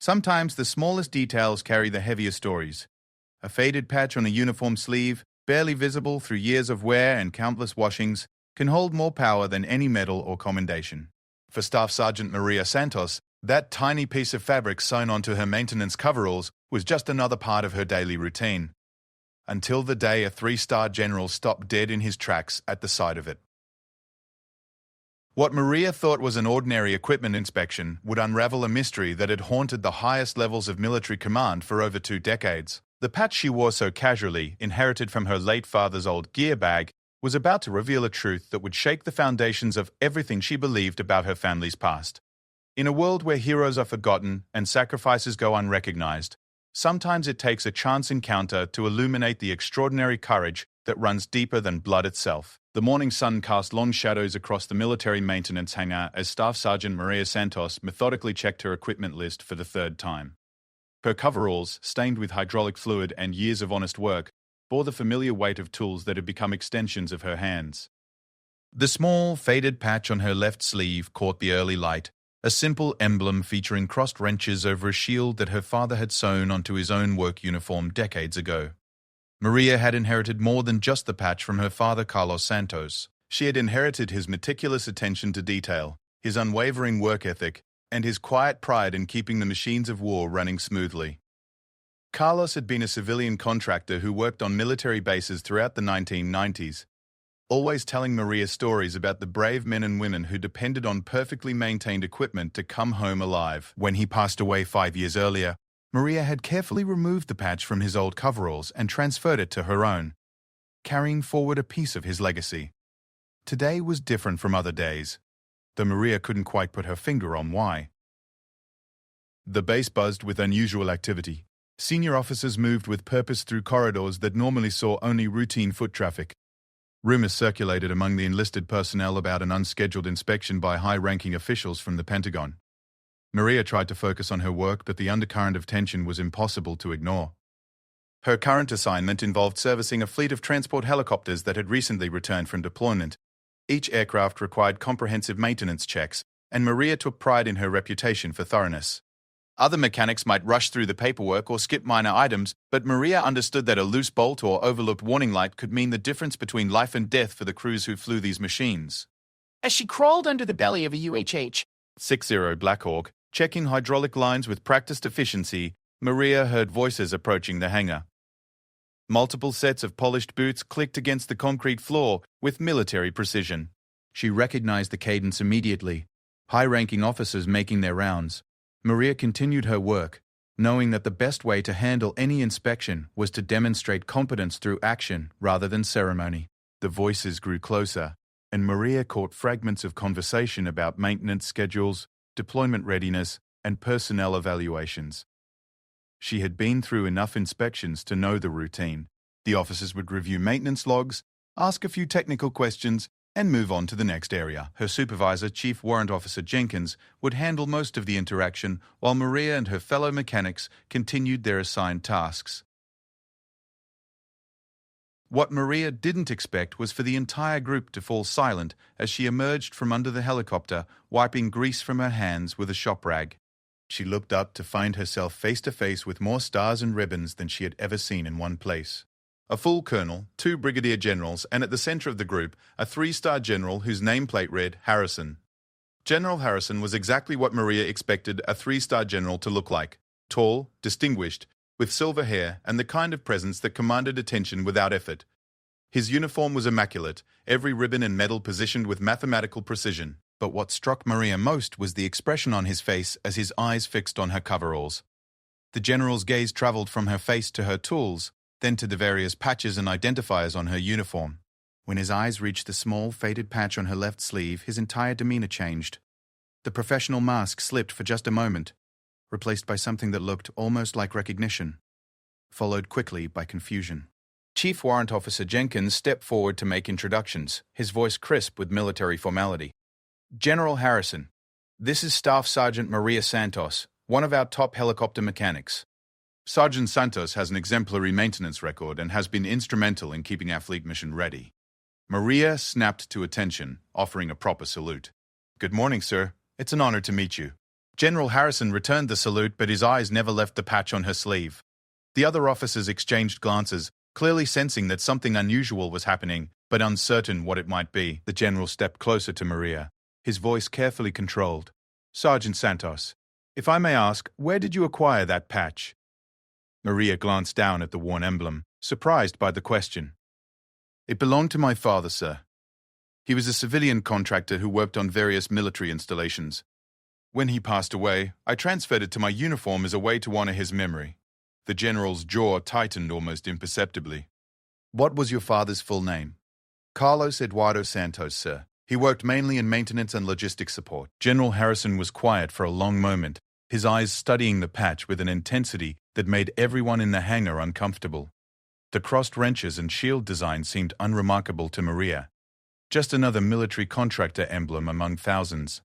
Sometimes the smallest details carry the heaviest stories. A faded patch on a uniform sleeve, barely visible through years of wear and countless washings, can hold more power than any medal or commendation. For Staff Sergeant Maria Santos, that tiny piece of fabric sewn onto her maintenance coveralls was just another part of her daily routine. Until the day a three-star general stopped dead in his tracks at the sight of it. What Maria thought was an ordinary equipment inspection would unravel a mystery that had haunted the highest levels of military command for over 2 decades. The patch she wore so casually, inherited from her late father's old gear bag, was about to reveal a truth that would shake the foundations of everything she believed about her family's past. In a world where heroes are forgotten and sacrifices go unrecognized, sometimes it takes a chance encounter to illuminate the extraordinary courage that runs deeper than blood itself. The morning sun cast long shadows across the military maintenance hangar as Staff Sergeant Maria Santos methodically checked her equipment list for the 3rd time. Her coveralls, stained with hydraulic fluid and years of honest work, bore the familiar weight of tools that had become extensions of her hands. The small, faded patch on her left sleeve caught the early light, a simple emblem featuring crossed wrenches over a shield that her father had sewn onto his own work uniform decades ago. Maria had inherited more than just the patch from her father Carlos Santos. She had inherited his meticulous attention to detail, his unwavering work ethic, and his quiet pride in keeping the machines of war running smoothly. Carlos had been a civilian contractor who worked on military bases throughout the 1990s, always telling Maria stories about the brave men and women who depended on perfectly maintained equipment to come home alive. When he passed away 5 years earlier, Maria had carefully removed the patch from his old coveralls and transferred it to her own, carrying forward a piece of his legacy. Today was different from other days, though Maria couldn't quite put her finger on why. The base buzzed with unusual activity. Senior officers moved with purpose through corridors that normally saw only routine foot traffic. Rumors circulated among the enlisted personnel about an unscheduled inspection by high-ranking officials from the Pentagon. Maria tried to focus on her work, but the undercurrent of tension was impossible to ignore. Her current assignment involved servicing a fleet of transport helicopters that had recently returned from deployment. Each aircraft required comprehensive maintenance checks, and Maria took pride in her reputation for thoroughness. Other mechanics might rush through the paperwork or skip minor items, but Maria understood that a loose bolt or overlooked warning light could mean the difference between life and death for the crews who flew these machines. As she crawled under the belly of a UHH 60 Black Hawk, checking hydraulic lines with practiced efficiency, Maria heard voices approaching the hangar. Multiple sets of polished boots clicked against the concrete floor with military precision. She recognized the cadence immediately, high-ranking officers making their rounds. Maria continued her work, knowing that the best way to handle any inspection was to demonstrate competence through action rather than ceremony. The voices grew closer, and Maria caught fragments of conversation about maintenance schedules, deployment readiness, and personnel evaluations. She had been through enough inspections to know the routine. The officers would review maintenance logs, ask a few technical questions, and move on to the next area. Her supervisor, Chief Warrant Officer Jenkins, would handle most of the interaction, while Maria and her fellow mechanics continued their assigned tasks. What Maria didn't expect was for the entire group to fall silent as she emerged from under the helicopter, wiping grease from her hands with a shop rag. She looked up to find herself face to face with more stars and ribbons than she had ever seen in one place. A full colonel, 2 brigadier generals, and at the center of the group, a 3-star general whose nameplate read Harrison. General Harrison was exactly what Maria expected a 3-star general to look like: tall, distinguished, with silver hair and the kind of presence that commanded attention without effort. His uniform was immaculate, every ribbon and medal positioned with mathematical precision. But what struck Maria most was the expression on his face as his eyes fixed on her coveralls. The general's gaze traveled from her face to her tools, then to the various patches and identifiers on her uniform. When his eyes reached the small, faded patch on her left sleeve, his entire demeanor changed. The professional mask slipped for just a moment, replaced by something that looked almost like recognition, followed quickly by confusion. Chief Warrant Officer Jenkins stepped forward to make introductions, his voice crisp with military formality. General Harrison, this is Staff Sergeant Maria Santos, one of our top helicopter mechanics. Sergeant Santos has an exemplary maintenance record and has been instrumental in keeping our fleet mission ready. Maria snapped to attention, offering a proper salute. Good morning, sir. It's an honor to meet you. General Harrison returned the salute, but his eyes never left the patch on her sleeve. The other officers exchanged glances, clearly sensing that something unusual was happening, but uncertain what it might be. The general stepped closer to Maria, his voice carefully controlled. "Sergeant Santos, if I may ask, where did you acquire that patch?" Maria glanced down at the worn emblem, surprised by the question. "It belonged to my father, sir. He was a civilian contractor who worked on various military installations. When he passed away, I transferred it to my uniform as a way to honor his memory." The general's jaw tightened almost imperceptibly. "What was your father's full name?" "Carlos Eduardo Santos, sir. He worked mainly in maintenance and logistics support." General Harrison was quiet for a long moment, his eyes studying the patch with an intensity that made everyone in the hangar uncomfortable. The crossed wrenches and shield design seemed unremarkable to Maria. Just another military contractor emblem among thousands.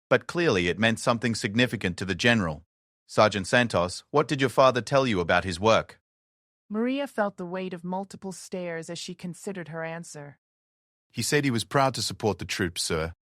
But clearly it meant something significant to the general. "Sergeant Santos, what did your father tell you about his work?" Maria felt the weight of multiple stares as she considered her answer. "He said he was proud to support the troops, sir.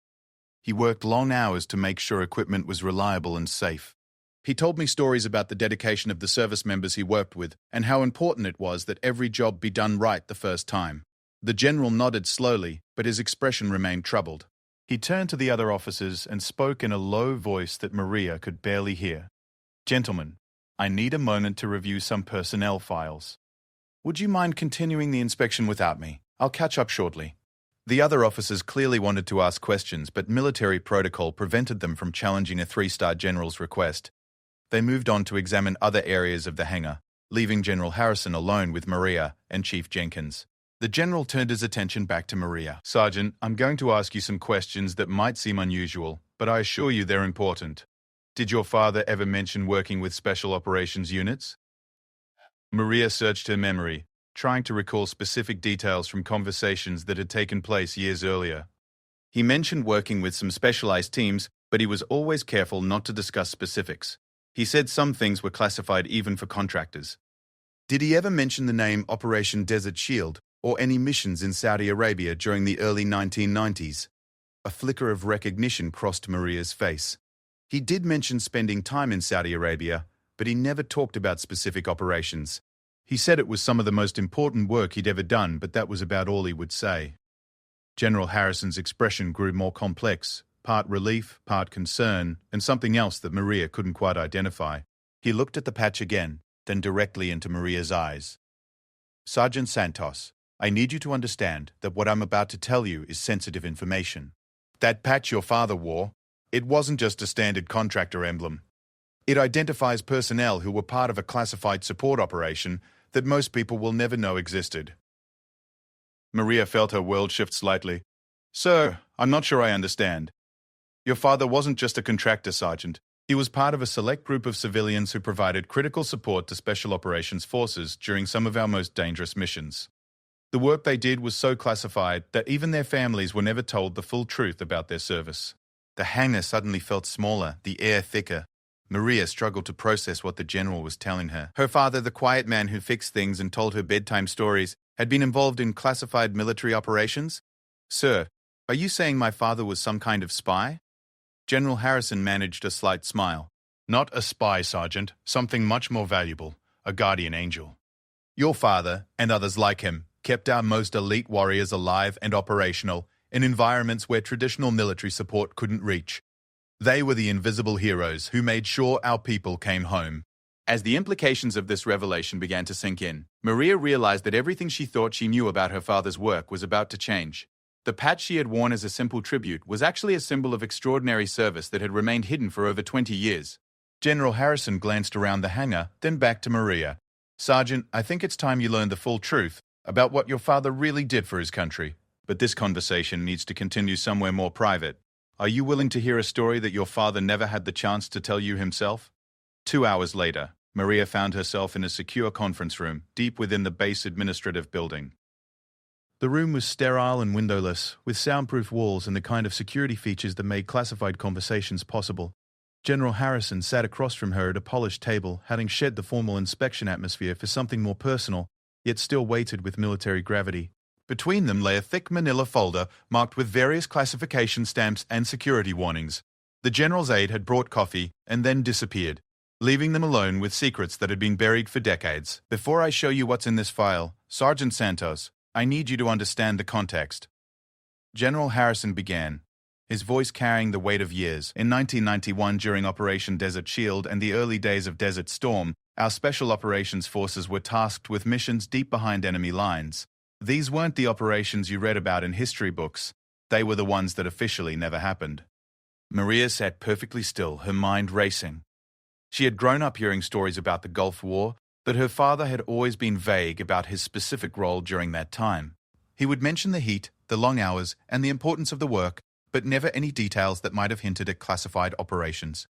He worked long hours to make sure equipment was reliable and safe. He told me stories about the dedication of the service members he worked with and how important it was that every job be done right the first time." The general nodded slowly, but his expression remained troubled. He turned to the other officers and spoke in a low voice that Maria could barely hear. "Gentlemen, I need a moment to review some personnel files. Would you mind continuing the inspection without me? I'll catch up shortly." The other officers clearly wanted to ask questions, but military protocol prevented them from challenging a three-star general's request. They moved on to examine other areas of the hangar, leaving General Harrison alone with Maria and Chief Jenkins. The general turned his attention back to Maria. "Sergeant, I'm going to ask you some questions that might seem unusual, but I assure you they're important. Did your father ever mention working with special operations units?" Maria searched her memory, trying to recall specific details from conversations that had taken place years earlier. He mentioned working with some specialized teams, but he was always careful not to discuss specifics. He said some things were classified even for contractors. "Did he ever mention the name Operation Desert Shield or any missions in Saudi Arabia during the early 1990s? A flicker of recognition crossed Maria's face. He did mention spending time in Saudi Arabia, but he never talked about specific operations. He said it was some of the most important work he'd ever done, but that was about all he would say. General Harrison's expression grew more complex, part relief, part concern, and something else that Maria couldn't quite identify. He looked at the patch again, then directly into Maria's eyes. "Sergeant Santos, I need you to understand that what I'm about to tell you is sensitive information. That patch your father wore, it wasn't just a standard contractor emblem. It identifies personnel who were part of a classified support operation that most people will never know existed." Maria felt her world shift slightly. "Sir, I'm not sure I understand. Your father wasn't just a contractor, Sergeant. He was part of a select group of civilians who provided critical support to Special Operations Forces during some of our most dangerous missions. The work they did was so classified that even their families were never told the full truth about their service." The hangar suddenly felt smaller, the air thicker. Maria struggled to process what the general was telling her. Her father, the quiet man who fixed things and told her bedtime stories, had been involved in classified military operations? "Sir, are you saying my father was some kind of spy?" General Harrison managed a slight smile. "Not a spy, Sergeant. Something much more valuable. A guardian angel. Your father, and others like him, kept our most elite warriors alive and operational in environments where traditional military support couldn't reach. They were the invisible heroes who made sure our people came home." As the implications of this revelation began to sink in, Maria realized that everything she thought she knew about her father's work was about to change. The patch she had worn as a simple tribute was actually a symbol of extraordinary service that had remained hidden for over 20 years. General Harrison glanced around the hangar, then back to Maria. "Sergeant, I think it's time you learned the full truth about what your father really did for his country. But this conversation needs to continue somewhere more private. Are you willing to hear a story that your father never had the chance to tell you himself?" 2 hours later, Maria found herself in a secure conference room, deep within the base administrative building. The room was sterile and windowless, with soundproof walls and the kind of security features that made classified conversations possible. General Harrison sat across from her at a polished table, having shed the formal inspection atmosphere for something more personal, yet still weighted with military gravity. Between them lay a thick manila folder marked with various classification stamps and security warnings. The general's aide had brought coffee and then disappeared, leaving them alone with secrets that had been buried for decades. Before I show you what's in this file, Sergeant Santos, I need you to understand the context. General Harrison began, his voice carrying the weight of years. In 1991, during Operation Desert Shield and the early days of Desert Storm, our Special Operations Forces were tasked with missions deep behind enemy lines. These weren't the operations you read about in history books. They were the ones that officially never happened. Maria sat perfectly still, her mind racing. She had grown up hearing stories about the Gulf War, but her father had always been vague about his specific role during that time. He would mention the heat, the long hours, and the importance of the work, but never any details that might have hinted at classified operations.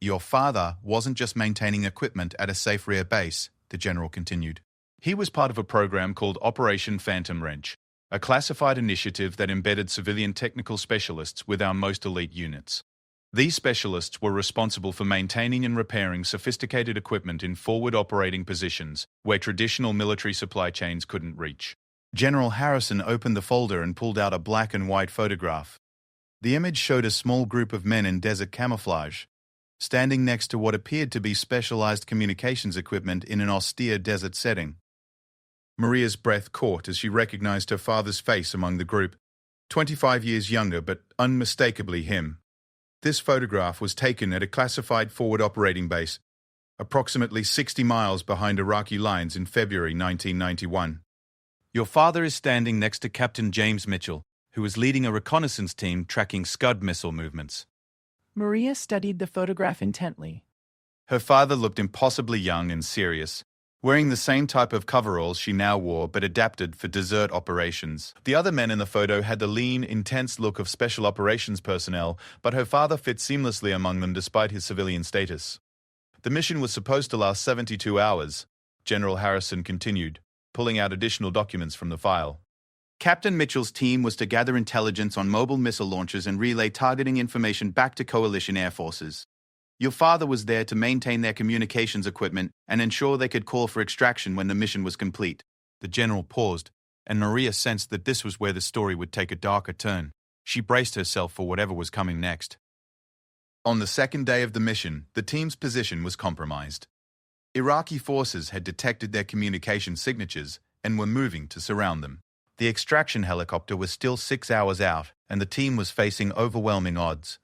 Your father wasn't just maintaining equipment at a safe rear base, the general continued. He was part of a program called Operation Phantom Wrench, a classified initiative that embedded civilian technical specialists with our most elite units. These specialists were responsible for maintaining and repairing sophisticated equipment in forward operating positions where traditional military supply chains couldn't reach. General Harrison opened the folder and pulled out a black and white photograph. The image showed a small group of men in desert camouflage, standing next to what appeared to be specialized communications equipment in an austere desert setting. Maria's breath caught as she recognized her father's face among the group, 25 years younger but unmistakably him. This photograph was taken at a classified forward operating base, approximately 60 miles behind Iraqi lines in February 1991. Your father is standing next to Captain James Mitchell, who was leading a reconnaissance team tracking Scud missile movements. Maria studied the photograph intently. Her father looked impossibly young and serious, wearing the same type of coveralls she now wore but adapted for desert operations. The other men in the photo had the lean, intense look of special operations personnel, but her father fit seamlessly among them despite his civilian status. The mission was supposed to last 72 hours, General Harrison continued, pulling out additional documents from the file. Captain Mitchell's team was to gather intelligence on mobile missile launchers and relay targeting information back to coalition air forces. Your father was there to maintain their communications equipment and ensure they could call for extraction when the mission was complete. The general paused, and Maria sensed that this was where the story would take a darker turn. She braced herself for whatever was coming next. On the second day of the mission, the team's position was compromised. Iraqi forces had detected their communication signatures and were moving to surround them. The extraction helicopter was still 6 hours out, and the team was facing overwhelming odds.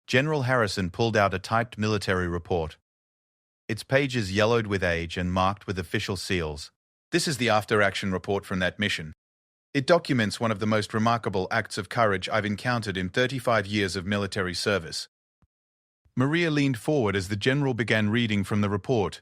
General Harrison pulled out a typed military report. Its pages yellowed with age and marked with official seals. This is the after-action report from that mission. It documents one of the most remarkable acts of courage I've encountered in 35 years of military service. Maria leaned forward as the general began reading from the report.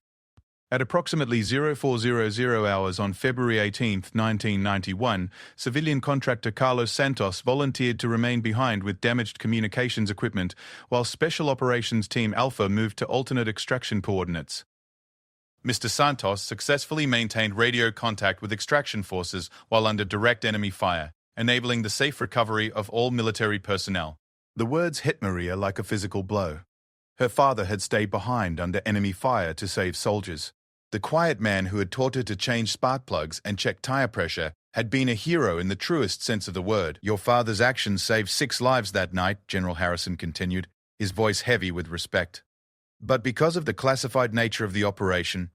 At approximately 0400 hours on February 18, 1991, civilian contractor Carlos Santos volunteered to remain behind with damaged communications equipment, while Special Operations Team Alpha moved to alternate extraction coordinates. Mr. Santos successfully maintained radio contact with extraction forces while under direct enemy fire, enabling the safe recovery of all military personnel. The words hit Maria like a physical blow. Her father had stayed behind under enemy fire to save soldiers. The quiet man who had taught her to change spark plugs and check tire pressure had been a hero in the truest sense of the word. Your father's actions saved 6 lives that night, General Harrison continued, his voice heavy with respect. But because of the classified nature of the operation,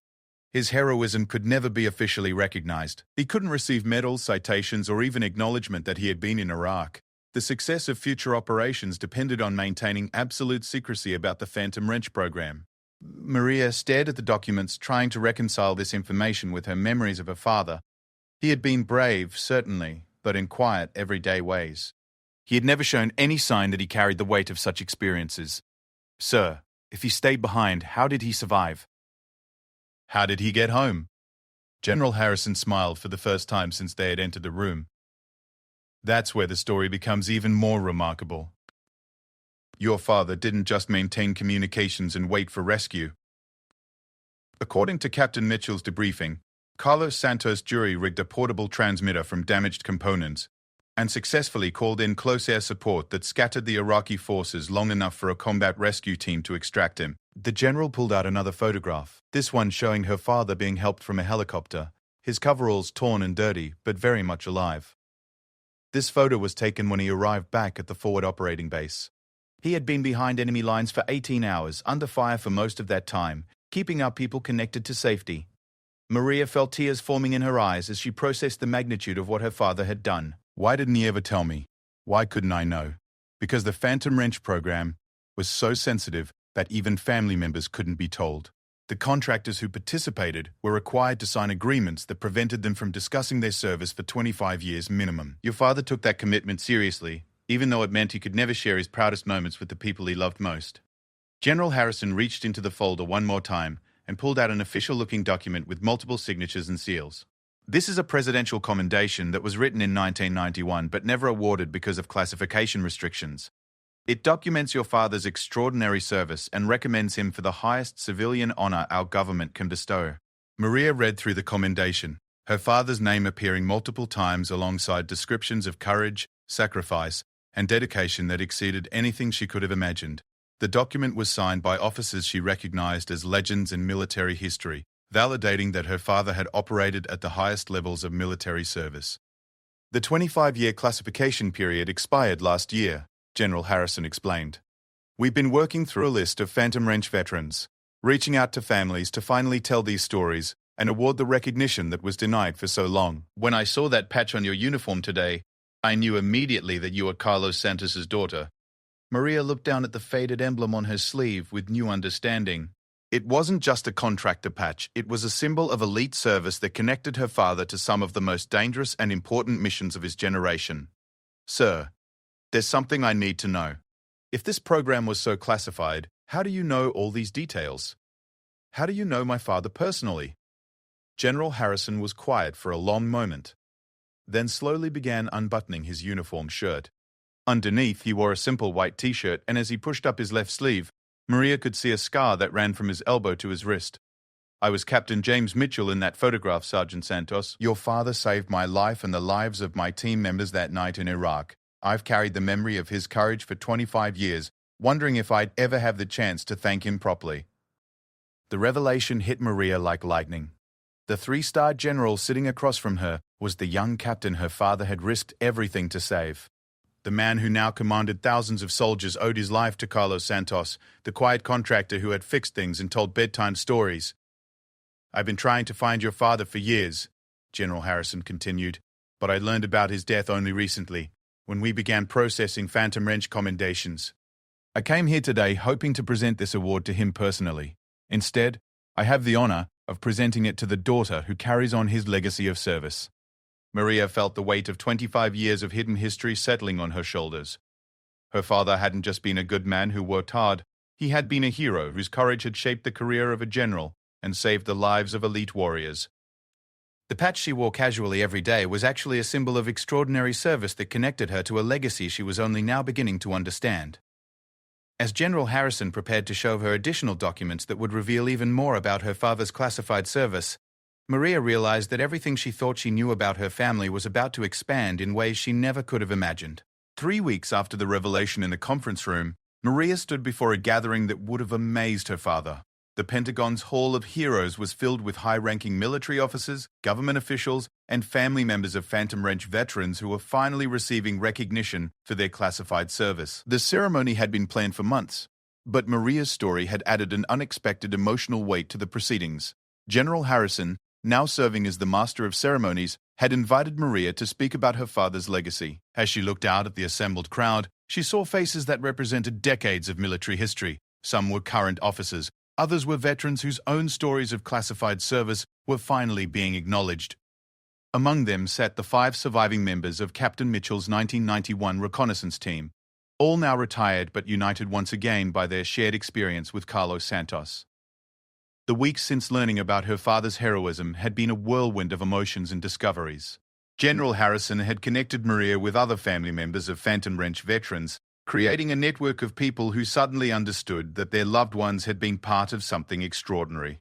his heroism could never be officially recognized. He couldn't receive medals, citations, or even acknowledgement that he had been in Iraq. The success of future operations depended on maintaining absolute secrecy about the Phantom Wrench program. Maria stared at the documents, trying to reconcile this information with her memories of her father. He had been brave, certainly, but in quiet, everyday ways. He had never shown any sign that he carried the weight of such experiences. Sir, if he stayed behind, how did he survive? How did he get home? General Harrison smiled for the first time since they had entered the room. That's where the story becomes even more remarkable. Your father didn't just maintain communications and wait for rescue. According to Captain Mitchell's debriefing, Carlos Santos' jury rigged a portable transmitter from damaged components and successfully called in close air support that scattered the Iraqi forces long enough for a combat rescue team to extract him. The general pulled out another photograph, this one showing her father being helped from a helicopter, his coveralls torn and dirty, but very much alive. This photo was taken when he arrived back at the forward operating base. He had been behind enemy lines for 18 hours, under fire for most of that time, keeping our people connected to safety. Maria felt tears forming in her eyes as she processed the magnitude of what her father had done. Why didn't he ever tell me? Why couldn't I know? Because the Phantom Wrench program was so sensitive that even family members couldn't be told. The contractors who participated were required to sign agreements that prevented them from discussing their service for 25 years minimum. Your father took that commitment seriously, even though it meant he could never share his proudest moments with the people he loved most. General Harrison reached into the folder one more time and pulled out an official-looking document with multiple signatures and seals. This is a presidential commendation that was written in 1991 but never awarded because of classification restrictions. It documents your father's extraordinary service and recommends him for the highest civilian honor our government can bestow. Maria read through the commendation, her father's name appearing multiple times alongside descriptions of courage, sacrifice, and dedication that exceeded anything she could have imagined. The document was signed by officers she recognized as legends in military history, validating that her father had operated at the highest levels of military service. The 25-year classification period expired last year, General Harrison explained. We've been working through a list of Phantom Wrench veterans, reaching out to families to finally tell these stories and award the recognition that was denied for so long. When I saw that patch on your uniform today, I knew immediately that you were Carlos Santos's daughter. Maria looked down at the faded emblem on her sleeve with new understanding. It wasn't just a contractor patch, it was a symbol of elite service that connected her father to some of the most dangerous and important missions of his generation. Sir, there's something I need to know. If this program was so classified, how do you know all these details? How do you know my father personally? General Harrison was quiet for a long moment, then slowly began unbuttoning his uniform shirt. Underneath, he wore a simple white t-shirt, and as he pushed up his left sleeve, Maria could see a scar that ran from his elbow to his wrist. I was Captain James Mitchell in that photograph, Sergeant Santos. Your father saved my life and the lives of my team members that night in Iraq. I've carried the memory of his courage for 25 years, wondering if I'd ever have the chance to thank him properly. The revelation hit Maria like lightning. The three-star general sitting across from her was the young captain her father had risked everything to save. The man who now commanded thousands of soldiers owed his life to Carlos Santos, the quiet contractor who had fixed things and told bedtime stories. I've been trying to find your father for years, General Harrison continued, but I learned about his death only recently, when we began processing Phantom Wrench commendations. I came here today hoping to present this award to him personally. Instead, I have the honor of presenting it to the daughter who carries on his legacy of service. Maria felt the weight of 25 years of hidden history settling on her shoulders. Her father hadn't just been a good man who worked hard, he had been a hero whose courage had shaped the career of a general and saved the lives of elite warriors. The patch she wore casually every day was actually a symbol of extraordinary service that connected her to a legacy she was only now beginning to understand. As General Harrison prepared to show her additional documents that would reveal even more about her father's classified service, Maria realized that everything she thought she knew about her family was about to expand in ways she never could have imagined. 3 weeks after the revelation in the conference room, Maria stood before a gathering that would have amazed her father. The Pentagon's Hall of Heroes was filled with high-ranking military officers, government officials, and family members of Phantom Wrench veterans who were finally receiving recognition for their classified service. The ceremony had been planned for months, but Maria's story had added an unexpected emotional weight to the proceedings. General Harrison, now serving as the master of ceremonies, had invited Maria to speak about her father's legacy. As she looked out at the assembled crowd, she saw faces that represented decades of military history. Some were current officers, others were veterans whose own stories of classified service were finally being acknowledged. Among them sat the 5 surviving members of Captain Mitchell's 1991 reconnaissance team, all now retired but united once again by their shared experience with Carlos Santos. The weeks since learning about her father's heroism had been a whirlwind of emotions and discoveries. General Harrison had connected Maria with other family members of Phantom Wrench veterans, creating a network of people who suddenly understood that their loved ones had been part of something extraordinary.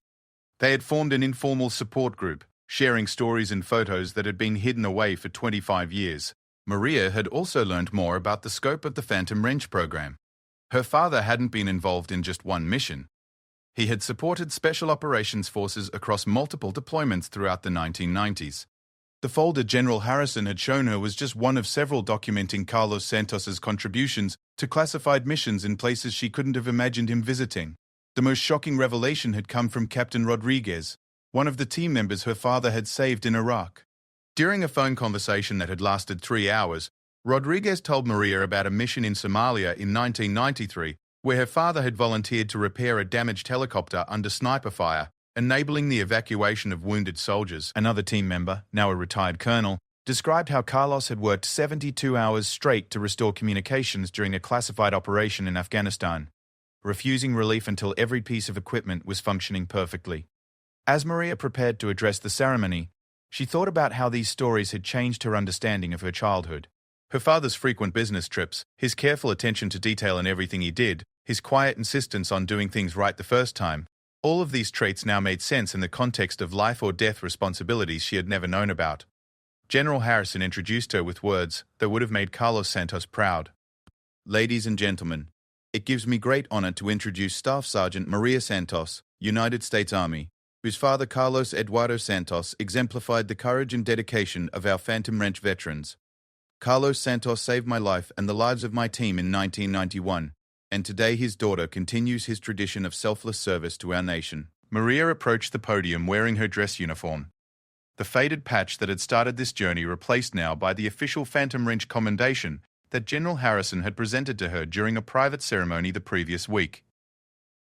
They had formed an informal support group, sharing stories and photos that had been hidden away for 25 years. Maria had also learned more about the scope of the Phantom Wrench program. Her father hadn't been involved in just one mission. He had supported special operations forces across multiple deployments throughout the 1990s. The folder General Harrison had shown her was just one of several documenting Carlos Santos's contributions to classified missions in places she couldn't have imagined him visiting. The most shocking revelation had come from Captain Rodriguez, one of the team members her father had saved in Iraq. During a phone conversation that had lasted 3 hours, Rodriguez told Maria about a mission in Somalia in 1993 where her father had volunteered to repair a damaged helicopter under sniper fire, enabling the evacuation of wounded soldiers. Another team member, now a retired colonel, described how Carlos had worked 72 hours straight to restore communications during a classified operation in Afghanistan, refusing relief until every piece of equipment was functioning perfectly. As Maria prepared to address the ceremony, she thought about how these stories had changed her understanding of her childhood. Her father's frequent business trips, his careful attention to detail in everything he did, his quiet insistence on doing things right the first time, all of these traits now made sense in the context of life or death responsibilities she had never known about. General Harrison introduced her with words that would have made Carlos Santos proud. "Ladies and gentlemen, it gives me great honor to introduce Staff Sergeant Maria Santos, United States Army, whose father Carlos Eduardo Santos exemplified the courage and dedication of our Phantom Ranch veterans. Carlos Santos saved my life and the lives of my team in 1991, and today his daughter continues his tradition of selfless service to our nation." Maria approached the podium wearing her dress uniform. The faded patch that had started this journey replaced now by the official Phantom Ranch commendation that General Harrison had presented to her during a private ceremony the previous week.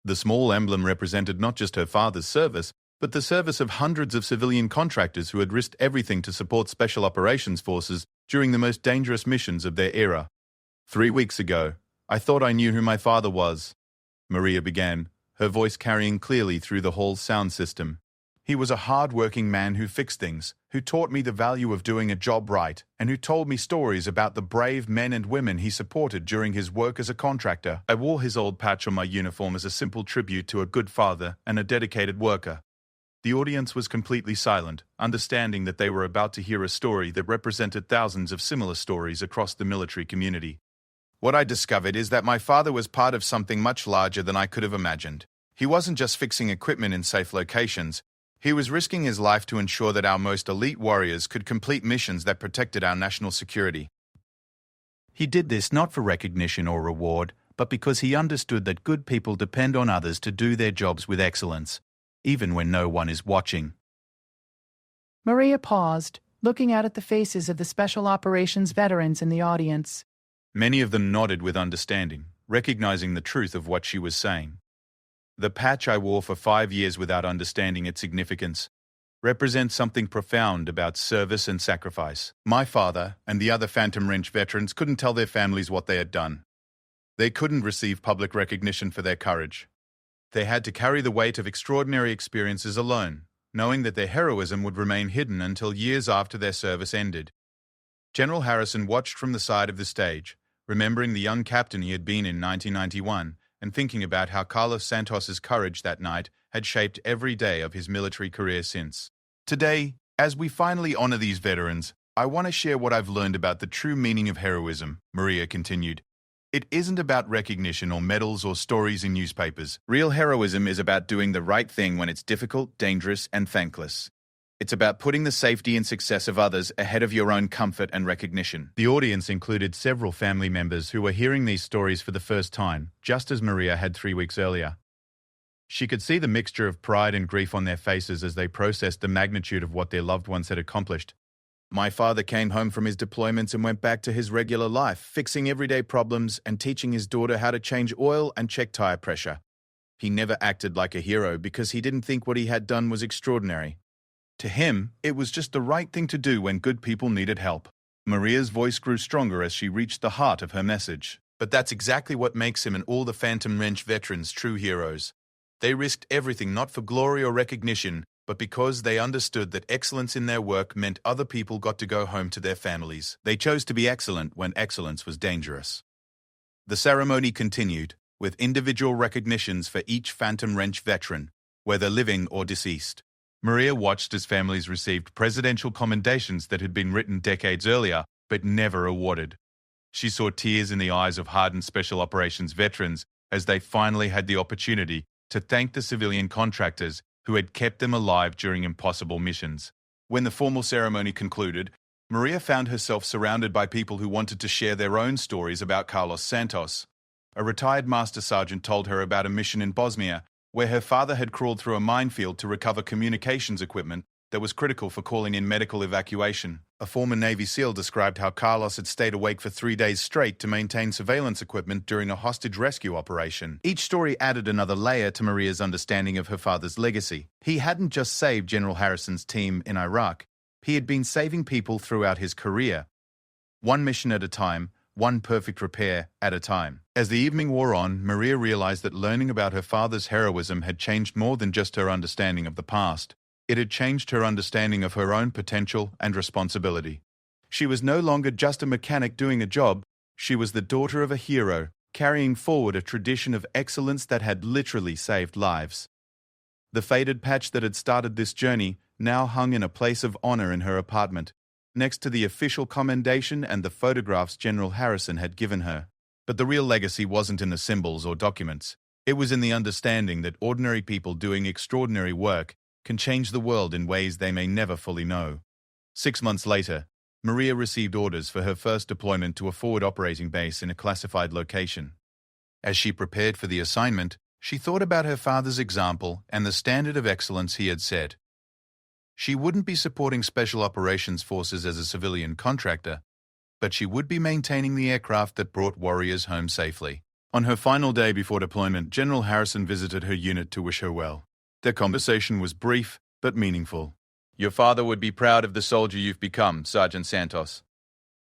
The small emblem represented not just her father's service, but the service of hundreds of civilian contractors who had risked everything to support Special Operations Forces during the most dangerous missions of their era. "3 weeks ago, I thought I knew who my father was," Maria began, her voice carrying clearly through the hall's sound system. "He was a hard-working man who fixed things, who taught me the value of doing a job right, and who told me stories about the brave men and women he supported during his work as a contractor." I wore his old patch on my uniform as a simple tribute to a good father and a dedicated worker. The audience was completely silent, understanding that they were about to hear a story that represented thousands of similar stories across the military community. "What I discovered is that my father was part of something much larger than I could have imagined. He wasn't just fixing equipment in safe locations. He was risking his life to ensure that our most elite warriors could complete missions that protected our national security. He did this not for recognition or reward, but because he understood that good people depend on others to do their jobs with excellence, even when no one is watching." Maria paused, looking out at the faces of the Special Operations veterans in the audience. Many of them nodded with understanding, recognizing the truth of what she was saying. "The patch I wore for 5 years without understanding its significance represents something profound about service and sacrifice. My father and the other Phantom Ranch veterans couldn't tell their families what they had done. They couldn't receive public recognition for their courage. They had to carry the weight of extraordinary experiences alone, knowing that their heroism would remain hidden until years after their service ended." General Harrison watched from the side of the stage, remembering the young captain he had been in 1991, and thinking about how Carlos Santos's courage that night had shaped every day of his military career since. "Today, as we finally honor these veterans, I want to share what I've learned about the true meaning of heroism," Maria continued. "It isn't about recognition or medals or stories in newspapers. Real heroism is about doing the right thing when it's difficult, dangerous, and thankless. It's about putting the safety and success of others ahead of your own comfort and recognition." The audience included several family members who were hearing these stories for the first time, just as Maria had 3 weeks earlier. She could see the mixture of pride and grief on their faces as they processed the magnitude of what their loved ones had accomplished. "My father came home from his deployments and went back to his regular life, fixing everyday problems and teaching his daughter how to change oil and check tire pressure. He never acted like a hero because he didn't think what he had done was extraordinary. To him, it was just the right thing to do when good people needed help." Maria's voice grew stronger as she reached the heart of her message. "But that's exactly what makes him and all the Phantom Ranch veterans true heroes. They risked everything not for glory or recognition, but because they understood that excellence in their work meant other people got to go home to their families. They chose to be excellent when excellence was dangerous." The ceremony continued, with individual recognitions for each Phantom Ranch veteran, whether living or deceased. Maria watched as families received presidential commendations that had been written decades earlier, but never awarded. She saw tears in the eyes of hardened Special Operations veterans as they finally had the opportunity to thank the civilian contractors who had kept them alive during impossible missions. When the formal ceremony concluded, Maria found herself surrounded by people who wanted to share their own stories about Carlos Santos. A retired master sergeant told her about a mission in Bosnia, where her father had crawled through a minefield to recover communications equipment that was critical for calling in medical evacuation. A former Navy SEAL described how Carlos had stayed awake for 3 days straight to maintain surveillance equipment during a hostage rescue operation. Each story added another layer to Maria's understanding of her father's legacy. He hadn't just saved General Harrison's team in Iraq. He had been saving people throughout his career. One mission at a time, one perfect repair at a time. As the evening wore on, Maria realized that learning about her father's heroism had changed more than just her understanding of the past. It had changed her understanding of her own potential and responsibility. She was no longer just a mechanic doing a job, she was the daughter of a hero, carrying forward a tradition of excellence that had literally saved lives. The faded patch that had started this journey now hung in a place of honor in her apartment, next to the official commendation and the photographs General Harrison had given her. But the real legacy wasn't in the symbols or documents. It was in the understanding that ordinary people doing extraordinary work can change the world in ways they may never fully know. 6 months later, Maria received orders for her first deployment to a forward operating base in a classified location. As she prepared for the assignment, she thought about her father's example and the standard of excellence he had set. She wouldn't be supporting Special Operations Forces as a civilian contractor, but she would be maintaining the aircraft that brought warriors home safely. On her final day before deployment, General Harrison visited her unit to wish her well. Their conversation was brief but meaningful. "Your father would be proud of the soldier you've become, Sergeant Santos."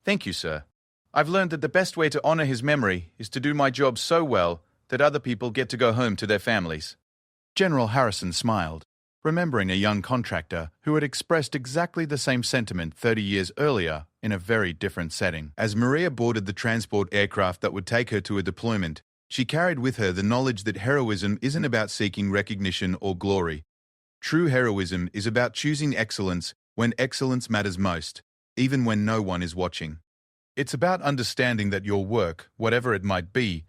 "Thank you, sir. I've learned that the best way to honor his memory is to do my job so well that other people get to go home to their families." General Harrison smiled, remembering a young contractor who had expressed exactly the same sentiment 30 years earlier in a very different setting. As Maria boarded the transport aircraft that would take her to a deployment, she carried with her the knowledge that heroism isn't about seeking recognition or glory. True heroism is about choosing excellence when excellence matters most, even when no one is watching. It's about understanding that your work, whatever it might be,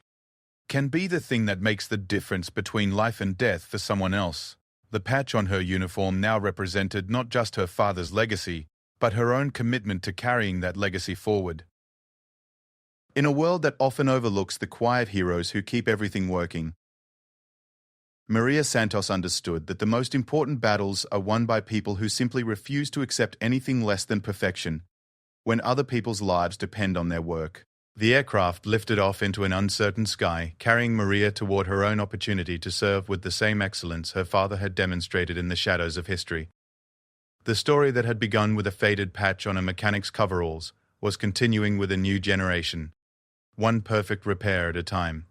can be the thing that makes the difference between life and death for someone else. The patch on her uniform now represented not just her father's legacy, but her own commitment to carrying that legacy forward. In a world that often overlooks the quiet heroes who keep everything working, Maria Santos understood that the most important battles are won by people who simply refuse to accept anything less than perfection when other people's lives depend on their work. The aircraft lifted off into an uncertain sky, carrying Maria toward her own opportunity to serve with the same excellence her father had demonstrated in the shadows of history. The story that had begun with a faded patch on a mechanic's coveralls was continuing with a new generation, one perfect repair at a time.